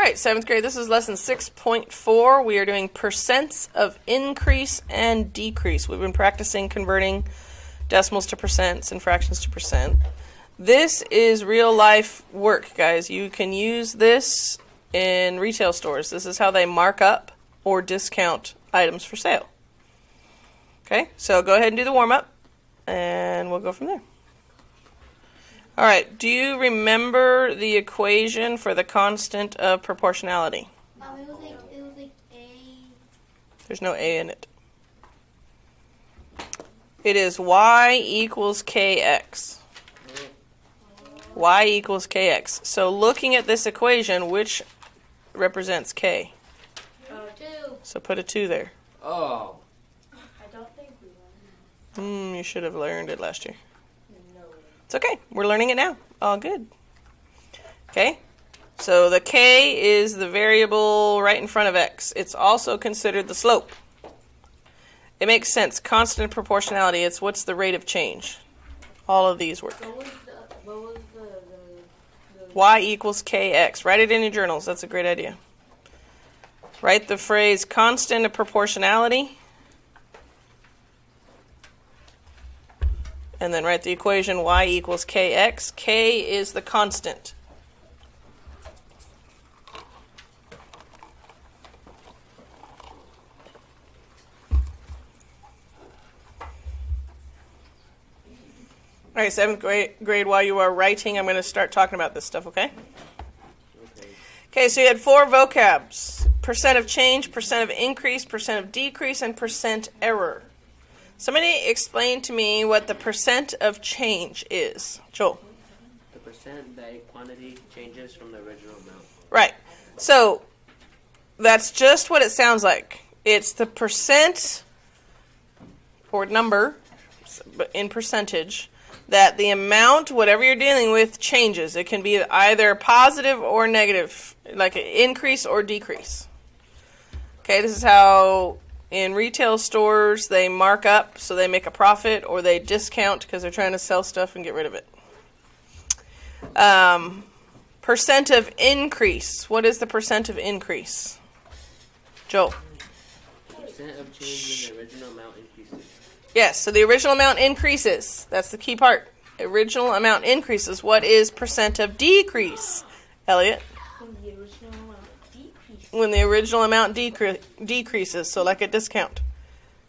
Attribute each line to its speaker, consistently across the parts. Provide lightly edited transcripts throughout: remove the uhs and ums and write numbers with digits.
Speaker 1: right, 7th grade, this is lesson 6.4. We are doing percents of increase and decrease. We've been practicing converting decimals to percents and fractions to percent. This is real life work, guys. You can use this in retail stores. This is how they mark up or discount items for sale. Okay, so go ahead and do the warm-up, and we'll go from there. All right, do you remember the equation for the constant of proportionality?
Speaker 2: It was like A.
Speaker 1: There's no A in it. It is y equals kx. Y equals kx. So looking at this equation, which represents k?
Speaker 2: 2.
Speaker 1: So put a 2 there.
Speaker 3: Oh.
Speaker 2: I don't think we learned
Speaker 1: You should have learned it last year.
Speaker 2: that. No.
Speaker 1: It's okay. We're learning it now. All good. Okay. So the k is the variable right in front of x. It's also considered the slope. It makes sense. Constant proportionality. It's what's the rate of change. All of these work.
Speaker 2: What was the
Speaker 1: Y equals kx. Write it in your journals. That's a great idea. Write the phrase constant of proportionality. And then write the equation y equals kx. K is the constant. All right, 7th grade, while you are writing, I'm going to start talking about this stuff, okay? Okay, so you had 4 vocabs. Percent of change, percent of increase, percent of decrease, and percent error. Somebody explain to me what the percent of change is. Joel.
Speaker 3: The percent that a quantity changes from the original amount.
Speaker 1: Right. So that's just what it sounds like. It's the percent or number in percentage that the amount, whatever you're dealing with, changes. It can be either positive or negative, like an increase or decrease. Okay, this is how in retail stores they mark up so they make a profit, or they discount because they're trying to sell stuff and get rid of it. Percent of increase. What is the percent of increase? Joel.
Speaker 3: Percent of change in the original amount increases.
Speaker 1: Yes, so the original amount increases. That's the key part. Original amount increases. What is percent of decrease? Elliot?
Speaker 2: When the original amount decreases.
Speaker 1: When the original amount decreases, so like a discount.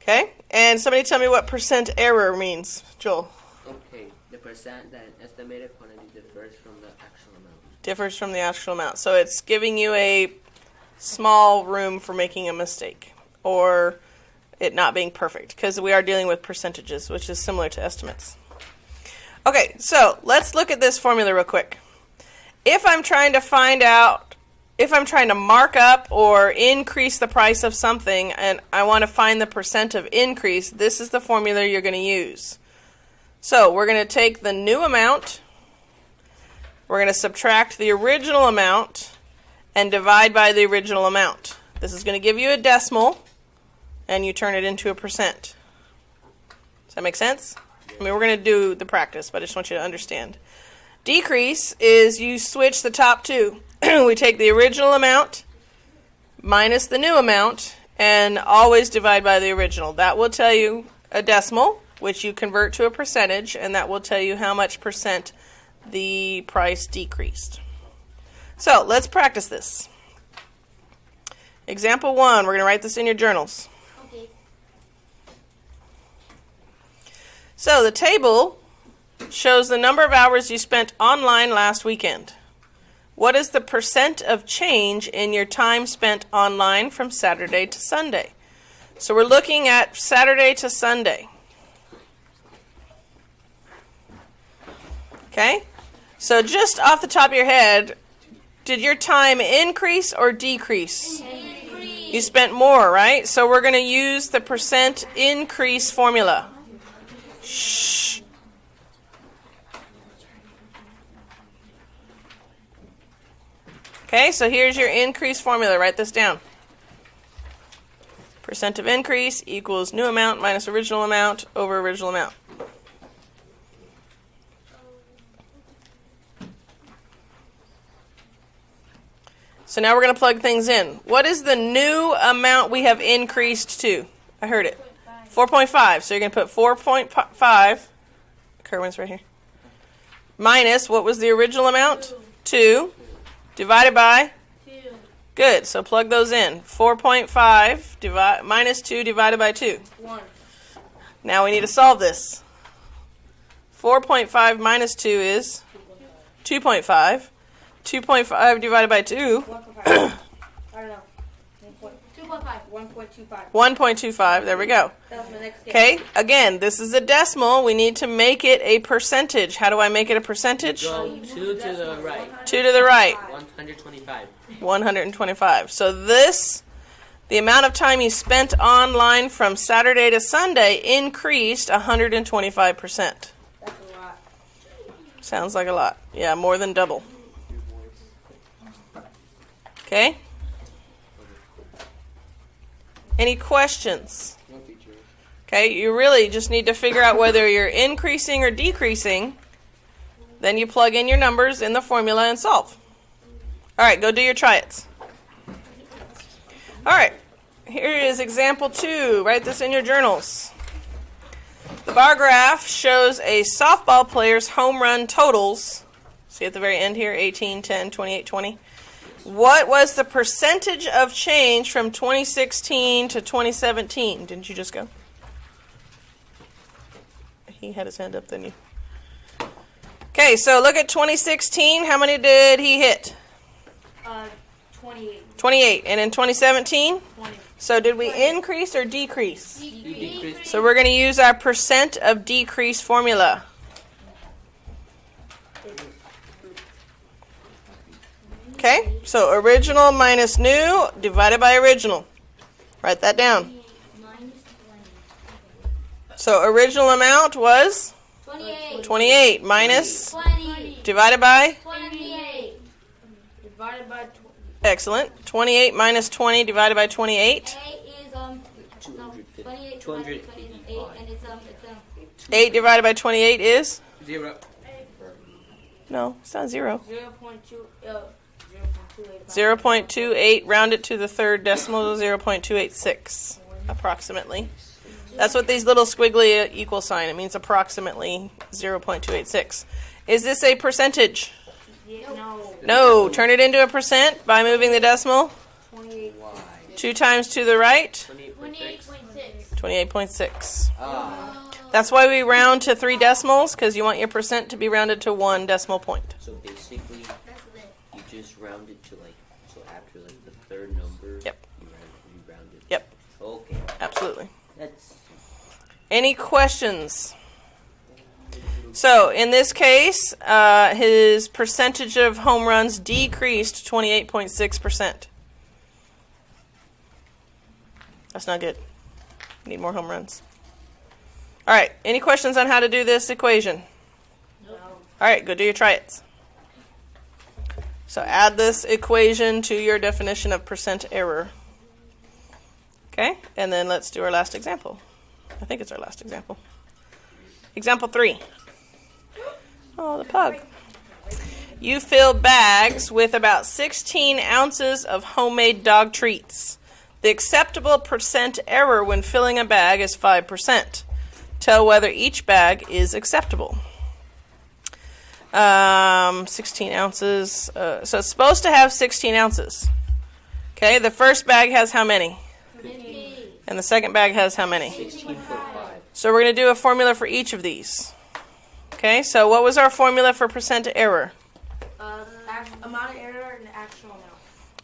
Speaker 1: Okay? And somebody tell me what percent error means. Joel?
Speaker 3: Okay, the percent that an estimated quantity differs from the actual amount.
Speaker 1: Differs from the actual amount. So it's giving you a small room for making a mistake, or it not being perfect, because we are dealing with percentages, which is similar to estimates. Okay, so let's look at this formula real quick. If I'm trying to mark up or increase the price of something, and I want to find the percent of increase, this is the formula you're going to use. So we're going to take the new amount, we're going to subtract the original amount, and divide by the original amount. This is going to give you a decimal, and you turn it into a percent. Does that make sense? I mean, we're going to do the practice, but I just want you to understand. Decrease is you switch the top two. We take the original amount minus the new amount and always divide by the original. That will tell you a decimal, which you convert to a percentage, and that will tell you how much percent the price decreased. So let's practice this. Example 1, we're going to write this in your journals.
Speaker 2: Okay.
Speaker 1: So the table shows the number of hours you spent online last weekend. What is the percent of change in your time spent online from Saturday to Sunday? So we're looking at Saturday to Sunday. Okay? So just off the top of your head, did your time increase or decrease?
Speaker 2: Increase.
Speaker 1: You spent more, right? So we're going to use the percent increase formula. Shh. Okay, so here's your increase formula. Write this down. Percent of increase equals new amount minus original amount over original amount. So now we're going to plug things in. What is the new amount we have increased to? I heard it. 4.5. So you're going to put 4.5. Kerwin's right here. Minus, what was the original amount? 2. Divided by?
Speaker 2: 2.
Speaker 1: Good. So plug those in. 4.5 minus 2 divided by 2.
Speaker 2: 1.
Speaker 1: Now we need to solve this. 4.5 minus 2 is 2.5. 2.5 divided by 2.
Speaker 2: 1.5. I don't know. 2.5. 1.25.
Speaker 1: 1.25. There we go.
Speaker 2: That was my next guess.
Speaker 1: Okay. Again, this is a decimal. We need to make it a percentage. How do I make it a percentage?
Speaker 3: Go 2 to the right.
Speaker 1: 2 to the right.
Speaker 3: 125.
Speaker 1: 125. So this, the amount of time you spent online from Saturday to Sunday increased 125%.
Speaker 2: That's a lot.
Speaker 1: Sounds like a lot. Yeah, more than double. Okay? Any questions?
Speaker 3: No teacher.
Speaker 1: Okay, you really just need to figure out whether you're increasing or decreasing. Then you plug in your numbers in the formula and solve. All right, go do your try-its. All right, here is example 2. Write this in your journals. The bar graph shows a softball player's home run totals. See at the very end here, 18, 10, 28, 20. What was the percentage of change from 2016 to 2017? Didn't you just go? He had his hand up, didn't you? Okay, so look at 2016. How many did he hit?
Speaker 2: 28.
Speaker 1: 28. And in 2017?
Speaker 2: 20.
Speaker 1: So did we increase or decrease?
Speaker 3: Decrease.
Speaker 1: So we're going to use our percent of decrease formula. Okay, so original minus new divided by original. Write that down. So original amount was
Speaker 2: 28.
Speaker 1: 28 minus
Speaker 2: 20.
Speaker 1: divided by?
Speaker 2: 28. Divided by 20.
Speaker 1: Excellent. 28 minus 20 divided by 28.
Speaker 2: 8 is, 28
Speaker 3: 250.
Speaker 2: 28, and it's
Speaker 1: 8 divided by 28 is?
Speaker 3: 0.
Speaker 1: No, it's not 0.
Speaker 2: 0.28.
Speaker 1: 0.28, round it to the third decimal, 0.286, approximately. That's what these little squiggly equal sign, it means approximately 0.286. Is this a percentage?
Speaker 2: No.
Speaker 1: No, turn it into a percent by moving the decimal
Speaker 2: 28.
Speaker 1: 2 times to the right,
Speaker 3: 28.6.
Speaker 1: 28.6.
Speaker 3: Ah.
Speaker 1: That's why we round to 3 decimals, because you want your percent to be rounded to 1 decimal point.
Speaker 3: So basically, you just round it to so after the third number.
Speaker 1: Yep.
Speaker 3: You round it.
Speaker 1: Yep.
Speaker 3: Okay.
Speaker 1: Absolutely.
Speaker 3: That's.
Speaker 1: Any questions? So, in this case, his percentage of home runs decreased 28.6%. That's not good. Need more home runs. All right, any questions on how to do this equation?
Speaker 2: No.
Speaker 1: All right, go do your try-its. So add this equation to your definition of percent error. Okay, and then let's do our last example. I think it's our last example. Example 3. Oh, the pug. You fill bags with about 16 ounces of homemade dog treats. The acceptable percent error when filling a bag is 5%. Tell whether each bag is acceptable. 16 ounces. So it's supposed to have 16 ounces. Okay, the first bag has how many?
Speaker 2: 50.
Speaker 1: And the second bag has how many?
Speaker 3: 16.5.
Speaker 1: So we're going to do a formula for each of these. Okay, so what was our formula for percent error?
Speaker 2: Amount of error and actual amount.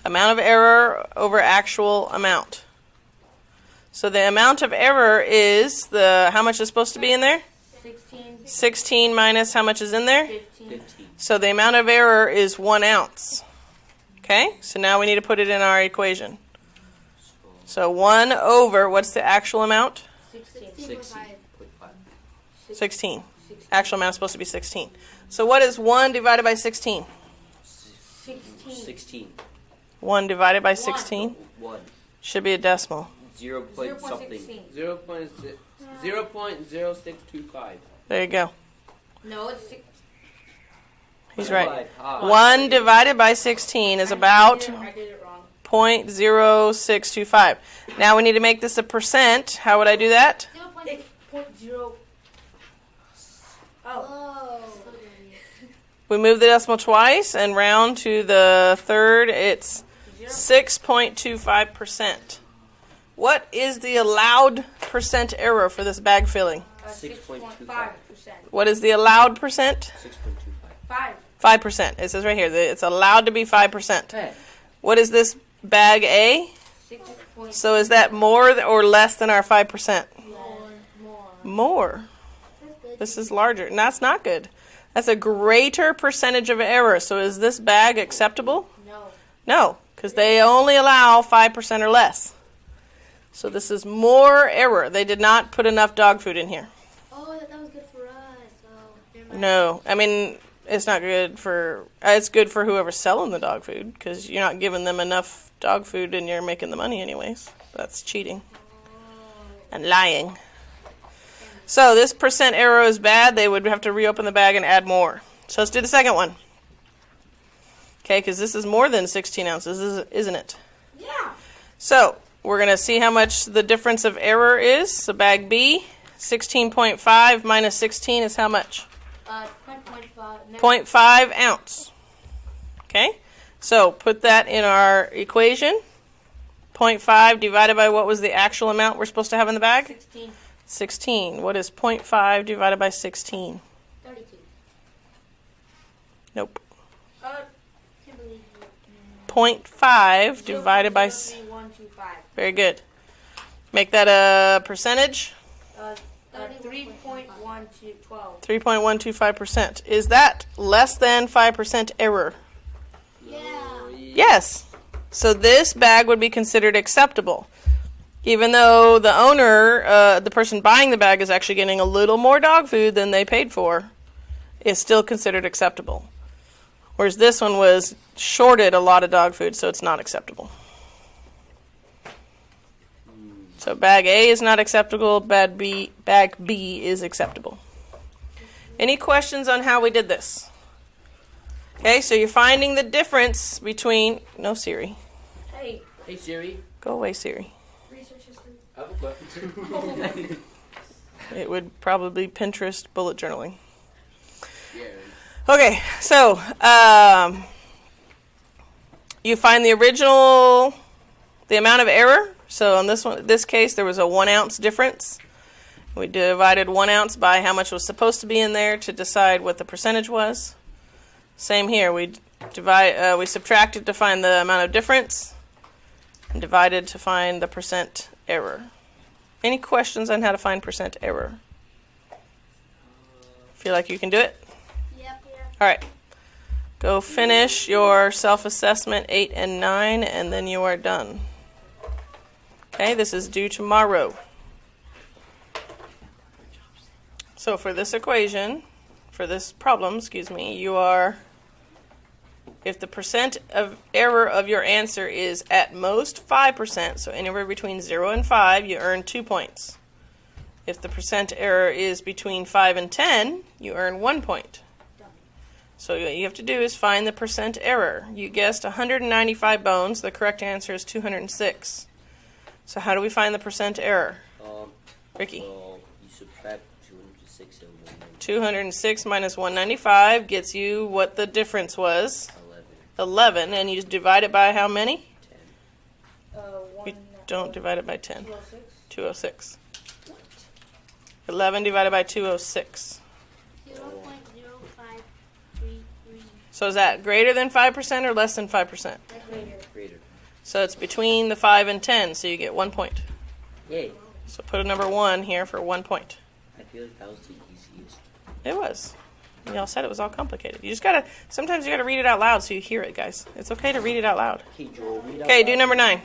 Speaker 1: Amount of error over actual amount. So the amount of error is how much is supposed to be in there?
Speaker 2: 16.
Speaker 1: 16 minus how much is in there?
Speaker 2: 15.
Speaker 3: 15.
Speaker 1: So the amount of error is 1 ounce. Okay, so now we need to put it in our equation. So 1 over, what's the actual amount?
Speaker 2: 16.
Speaker 3: 16.5.
Speaker 1: 16. Actual amount is supposed to be 16. So what is 1 divided by 16?
Speaker 2: 16.
Speaker 3: 16.
Speaker 1: 1 divided by 16
Speaker 3: 1.
Speaker 1: should be a decimal.
Speaker 3: 0 point something.
Speaker 2: 0.16.
Speaker 3: 0.0625.
Speaker 1: There you go.
Speaker 2: No, it's 6.
Speaker 1: He's right.
Speaker 3: Ah.
Speaker 1: 1 divided by 16 is about
Speaker 2: I did it wrong.
Speaker 1: 0.0625. Now we need to make this a percent. How would I do that?
Speaker 2: It's 0.0. Oh.
Speaker 1: We move the decimal twice and round to the third. It's 6.25%. What is the allowed percent error for this bag filling?
Speaker 2: 6.5%.
Speaker 1: What is the allowed percent?
Speaker 3: 6.25.
Speaker 1: 5%. It says right here that it's allowed to be 5%.
Speaker 3: Hey.
Speaker 1: What is this bag A?
Speaker 2: 6.
Speaker 1: So is that more or less than our 5%? More. This is larger. And that's not good. That's a greater percentage of error. So is this bag acceptable?
Speaker 2: No.
Speaker 1: No, because they only allow 5% or less. So this is more error. They did not put enough dog food in here.
Speaker 4: Oh, that was good for us. Oh, never mind.
Speaker 1: No, I mean, it's not good for, it's good for whoever's selling the dog food because you're not giving them enough dog food and you're making the money anyways. That's cheating and lying. So this percent error is bad. They would have to reopen the bag and add more. So let's do the second one. Okay, because this is more than 16 ounces, isn't it?
Speaker 2: Yeah.
Speaker 1: So we're going to see how much the difference of error is. So bag B, 16.5 minus 16 is how much?
Speaker 2: 0.5.
Speaker 1: 0.5 ounce. Okay, so put that in our equation. 0.5 divided by what was the actual amount we're supposed to have in the bag?
Speaker 2: 16.
Speaker 1: 16. What is 0.5 divided by 16?
Speaker 4: 32.
Speaker 1: Nope.
Speaker 4: Can't believe you.
Speaker 1: 0.5 divided by...
Speaker 2: 0.03125.
Speaker 1: Very good. Make that a percentage.
Speaker 2: 3.12.
Speaker 1: 3.125%. Is that less than 5% error?
Speaker 4: Yeah.
Speaker 1: Yes. So this bag would be considered acceptable. Even though the owner, the person buying the bag, is actually getting a little more dog food than they paid for, it's still considered acceptable. Whereas this one was shorted a lot of dog food, so it's not acceptable. So bag A is not acceptable, bag B is acceptable. Any questions on how we did this? Okay, so you're finding the difference between... No, Siri.
Speaker 2: Hey.
Speaker 3: Hey Siri.
Speaker 1: Go away, Siri.
Speaker 2: Research history.
Speaker 3: I have a question.
Speaker 1: It would probably be Pinterest bullet journaling.
Speaker 3: Yeah.
Speaker 1: Okay, so you find the original, the amount of error. So on this case, there was a 1 ounce difference. We divided 1 ounce by how much was supposed to be in there to decide what the percentage was. Same here. We subtracted to find the amount of difference and divided to find the percent error. Any questions on how to find percent error? Feel like you can do it?
Speaker 4: Yep.
Speaker 1: All right. Go finish your self-assessment 8 and 9, and then you are done. Okay, this is due tomorrow. So for this equation, for this problem, you are, if the percent of error of your answer is at most 5%, so anywhere between 0 and 5, you earn 2 points. If the percent error is between 5 and 10, you earn 1 point. So what you have to do is find the percent error. You guessed 195 bones. The correct answer is 206. So how do we find the percent error? Ricky?
Speaker 3: Well, you subtract 206 and 195.
Speaker 1: 206 minus 195 gets you what the difference was. 11. And you just divide it by how many?
Speaker 3: 10.
Speaker 1: You don't divide it by 10.
Speaker 2: 206.
Speaker 1: 206. 11 divided by 206.
Speaker 4: 0.0533.
Speaker 1: So is that greater than 5% or less than 5%?
Speaker 3: Greater.
Speaker 1: So it's between the 5 and 10, so you get 1 point.
Speaker 3: Yay.
Speaker 1: So put a number 1 here for 1 point.
Speaker 3: I feel like that was the easiest.
Speaker 1: It was. Y'all said it was all complicated. You just gotta, sometimes you gotta read it out loud so you hear it, guys. It's okay to read it out loud.
Speaker 3: Okay, Joel, read out
Speaker 1: Okay,
Speaker 3: loud.
Speaker 1: do number 9.